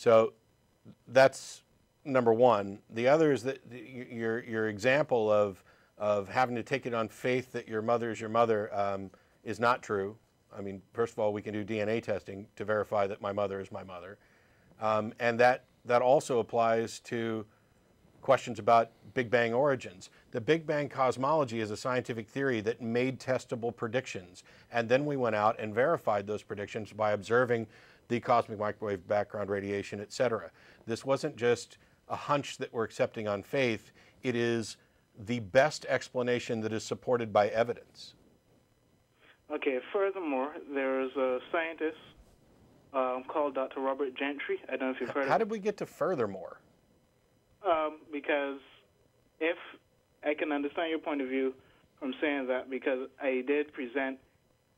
So that's number one. The other is that your example of having to take it on faith that your mother is your mother is not true. I mean, first of all, we can do DNA testing to verify that my mother is my mother. And that also applies to questions about Big Bang origins. The Big Bang cosmology is a scientific theory that made testable predictions. And then we went out and verified those predictions by observing the cosmic microwave background radiation, et cetera. This wasn't just a hunch that we're accepting on faith. It is the best explanation that is supported by evidence. Okay, furthermore, there's a scientist called Dr. Robert Gentry. I don't know if you've heard of him. How did we get to furthermore? Because if I can understand your point of view from saying that, because I did present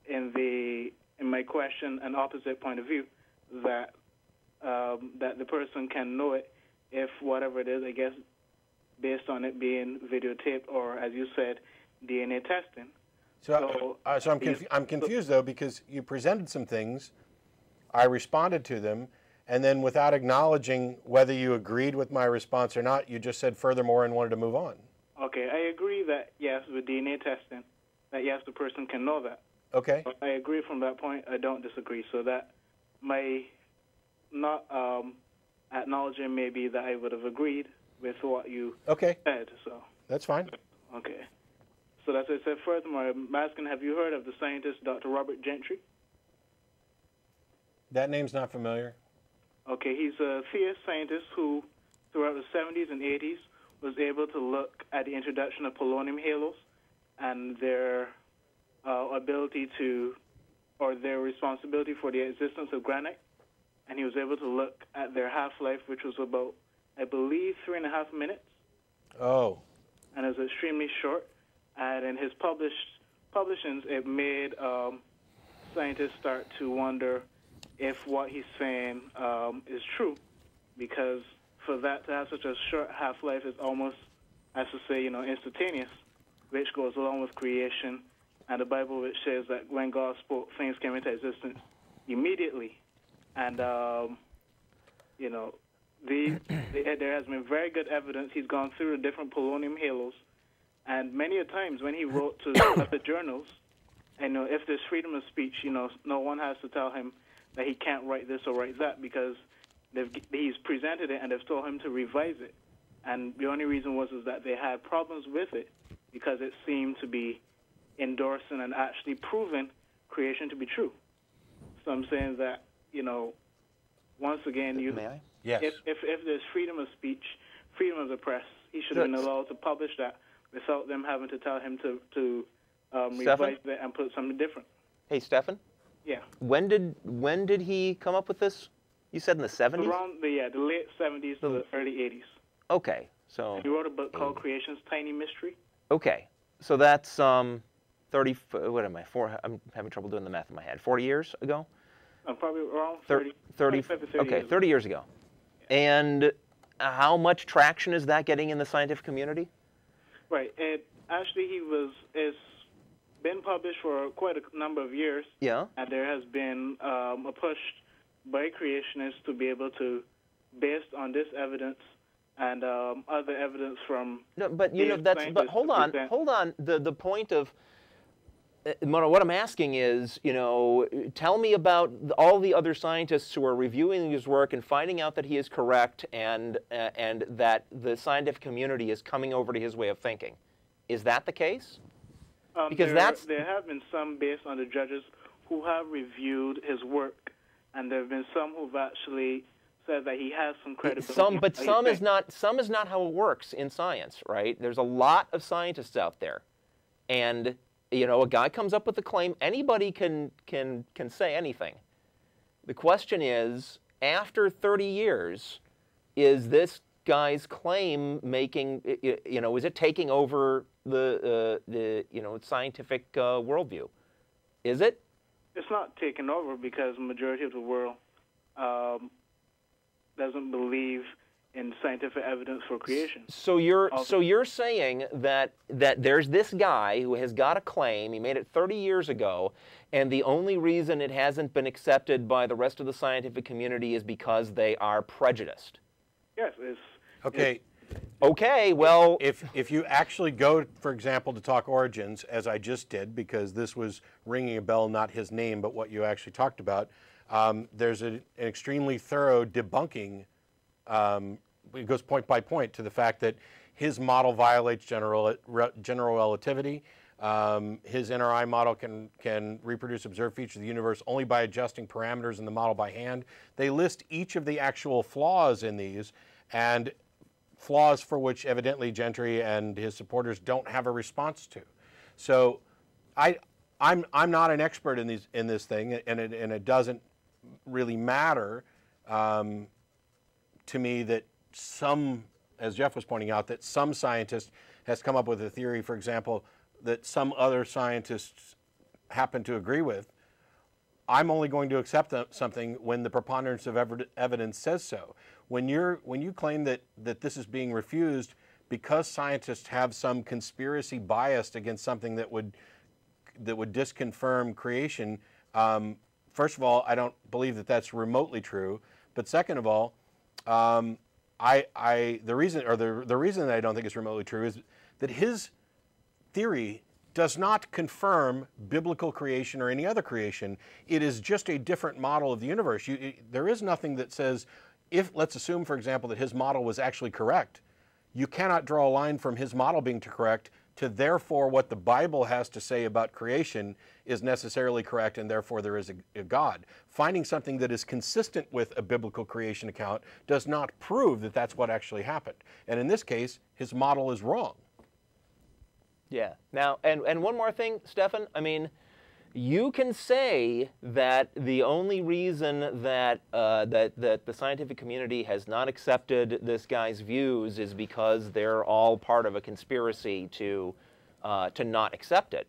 in my question an opposite point of view, that that the person can know it if whatever it is, I guess, based on it being videotaped or, as you said, DNA testing. So I'm confused, though, because you presented some things, I responded to them, and then without acknowledging whether you agreed with my response or not, you just said furthermore and wanted to move on. Okay, I agree that, yes, with DNA testing, that, yes, the person can know that. Okay. But I agree from that point. I don't disagree. So that my not acknowledging maybe that I would have agreed with what you said. So that's fine. Okay. So that's what I said. Furthermore, I'm asking, have you heard of the scientist Dr. Robert Gentry? That name's not familiar. Okay, he's a theist scientist who, throughout the 70s and 80s, was able to look at the introduction of polonium halos and their ability to, or their responsibility for the existence of granite. And he was able to look at their half-life, which was about, I believe, 3.5 minutes. Oh. And it was extremely short. And in his publishings, it made scientists start to wonder if what he's saying is true, because for that to have such a short half-life is almost, as to say, instantaneous, which goes along with creation, and the Bible which says that when God spoke, things came into existence immediately. And, there has been very good evidence. He's gone through the different polonium halos, and many a times when he wrote to the journals, and if there's freedom of speech, no one has to tell him that he can't write this or write that, because he's presented it and they've told him to revise it. And the only reason was that they had problems with it because it seemed to be endorsing and actually proving creation to be true. So I'm saying that, once again, May I? Yes. If there's freedom of speech, freedom of the press, he should have been allowed to publish that without them having to tell him to revise it and put something different. Hey, Stephan? Yeah. When did he come up with this? You said in the 70s? Around the late 70s to the early 80s. Okay, so... He wrote a book called Creation's Tiny Mystery. Okay, so that's 30... What am I? I'm having trouble doing the math in my head. 40 years ago? Probably around 30 okay, 30 years ago. Yeah. And how much traction is that getting in the scientific community? Right. Actually, it's been published for quite a number of years. Yeah. And there has been a push by creationists to be able to, based on this evidence and other evidence from... No, but but hold on. The point of... what I'm asking is, tell me about all the other scientists who are reviewing his work and finding out that he is correct and that the scientific community is coming over to his way of thinking. Is that the case? Because there have been some based on the judges who have reviewed his work, and there have been some who've actually said that he has some credibility. But some is not how it works in science, right? There's a lot of scientists out there, and a guy comes up with a claim. Anybody can say anything. The question is, after 30 years, is this guy's claim making, is it taking over the scientific worldview? Is it? It's not taken over because the majority of the world doesn't believe in scientific evidence for creation. So you're saying that there's this guy who has got a claim, he made it 30 years ago, and the only reason it hasn't been accepted by the rest of the scientific community is because they are prejudiced. Yes, Okay. Okay, well, If you actually go, for example, to talk origins, as I just did, because this was ringing a bell, not his name, but what you actually talked about, there's an extremely thorough debunking. It goes point by point to the fact that his model violates general relativity. His NRI model can reproduce observed features of the universe only by adjusting parameters in the model by hand. They list each of the actual flaws in these, and flaws for which evidently Gentry and his supporters don't have a response to. So I'm not an expert in this thing, and it doesn't really matter to me that some, as Jeff was pointing out, that some scientist has come up with a theory, for example, that some other scientists happen to agree with. I'm only going to accept something when the preponderance of evidence says so. When you claim that this is being refused because scientists have some conspiracy bias against something that would disconfirm creation, first of all, I don't believe that that's remotely true. But second of all, the reason that I don't think it's remotely true is that his theory does not confirm biblical creation or any other creation. It is just a different model of the universe. There is nothing that says, let's assume, for example, that his model was actually correct. You cannot draw a line from his model being correct to therefore what the Bible has to say about creation is necessarily correct, and therefore there is a God. Finding something that is consistent with a biblical creation account does not prove that that's what actually happened. And in this case, his model is wrong. yeah. Now, and one more thing, Stefan, I mean, you can say that the only reason that that the scientific community has not accepted this guy's views is because they're all part of a conspiracy to not accept it.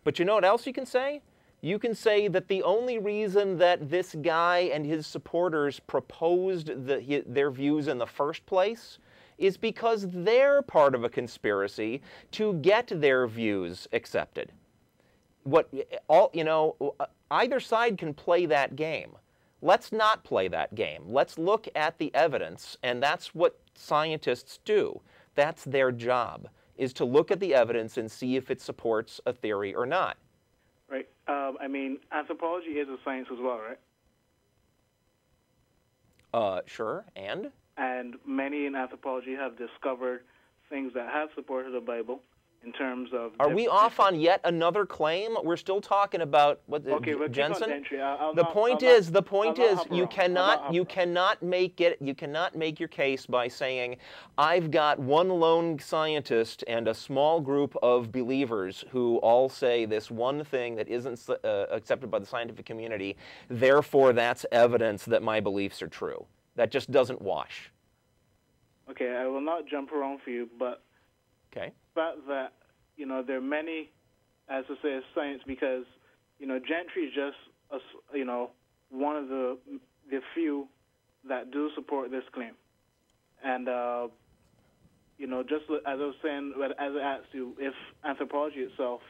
But you know what else you can say? You can say that the only reason that this guy and his supporters proposed their views in the first place is because they're part of a conspiracy to get their views accepted. Either side can play that game. Let's not play that game. Let's look at the evidence, and that's what scientists do. That's their job, is to look at the evidence and see if it supports a theory or not. Right. I mean, anthropology is a science as well, right? Sure, and? And many in anthropology have discovered things that have supported the Bible in terms of... Are we off on yet another claim? We're still talking about what? Okay, but Jensen? The point is you cannot make your case by saying I've got one lone scientist and a small group of believers who all say this one thing that isn't accepted by the scientific community. Therefore, that's evidence that my beliefs are true. That just doesn't wash. Okay, I will not jump around for you, but okay. The fact that, there are many, as to say, science, because, Gentry is just, one of the few that do support this claim. And, just as I was saying, as I asked you, if anthropology itself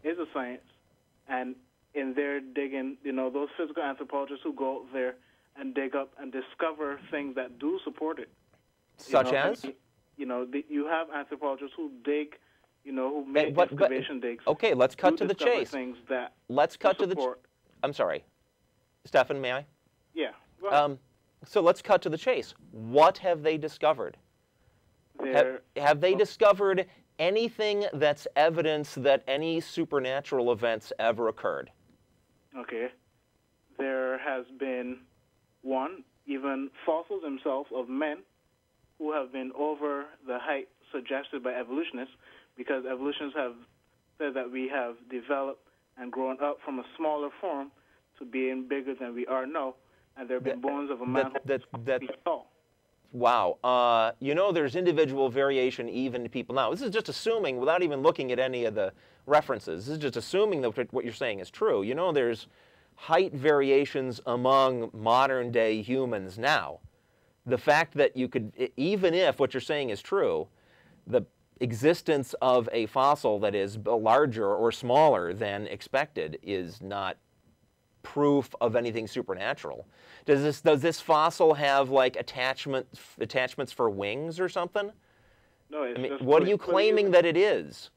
is a science, and in their digging, those physical anthropologists who go out there and dig up and discover things that do support it. Such as? You have anthropologists who dig, who make excavation digs. Okay, let's cut to the chase. Things that let's cut to the. I'm sorry, Stefan, may I? Yeah. Well, so let's cut to the chase. What have they discovered? Have they discovered anything that's evidence that any supernatural events ever occurred? Okay. There has been even fossils themselves of men who have been over the height suggested by evolutionists, because evolutionists have said that we have developed and grown up from a smaller form to being bigger than we are now, and there have been bones of a man who feet tall. Wow. There's individual variation even to people now. This is just assuming, without even looking at any of the references, this is just assuming that what you're saying is true. There's height variations among modern-day humans now. the fact that you could, even if what you're saying is true, the existence of a fossil that is larger or smaller than expected is not proof of anything supernatural. Does this fossil have like attachments for wings or something? No, it's I mean, just what are you claiming that it is?